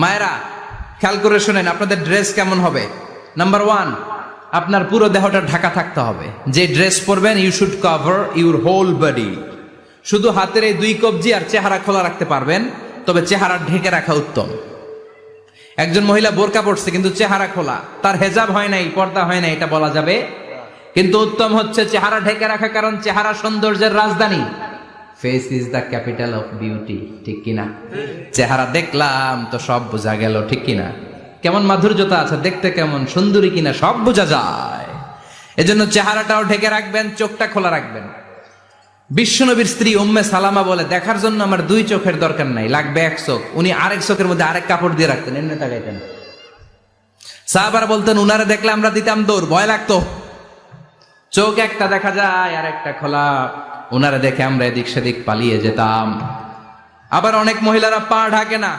মায়েরা খেয়াল করে শুনেন, আপনাদের ড্রেস কেমন হবে। নাম্বার 1, আপনার পুরো দেহটা ঢাকা থাকতে হবে। যে ড্রেস পরবেন, you should cover your whole body. শুধু হাতের এই 2 কবজি আর চেহারা খোলা রাখতে পারবেন, তবে চেহারা ঢেকে রাখা উত্তম। একজন মহিলা বোরকা পড়ছে কিন্তু চেহারা খোলা, তার হেজাব হয় নাই, পর্দা হয় নাই, এটা বলা যাবে। কিন্তু উত্তম হচ্ছে চেহারা ঢেকে রাখা, কারণ চেহারা সৌন্দর্যের রাজধানী। Face is the capital of beauty, ঠিক কিনা? চেহারা দেখলাম তো সব বোঝা গেল, ঠিক কিনা? কেমন মাধুর্যতা আছে, দেখতে কেমন সুন্দরী কিনা সব বোঝা যায়। এজন্য চেহারাটাও ঢেকে রাখবেন, চোখটা খোলা রাখবেন। বিশ্বনবীর স্ত্রী উম্মে সালামা বলে, দেখার জন্য আমার 2 চোখের দরকার নাই, লাগবে 1 চোখ। উনি আরেক চোখের মধ্যে আরেক কাপড় দিয়ে রাখতেন, এমনি তাকাইতেন। সাহাবারা বলতেন, উনারে দেখলে আমরা দিতাম দৌড়, ভয় লাগতো। চোখ একটা দেখা যায় আর একটা খোলা, উনারে দেখে আমরা এদিক সেদিক পালিয়ে যেতাম। আবার অনেক মহিলারা পা ঢাকে না,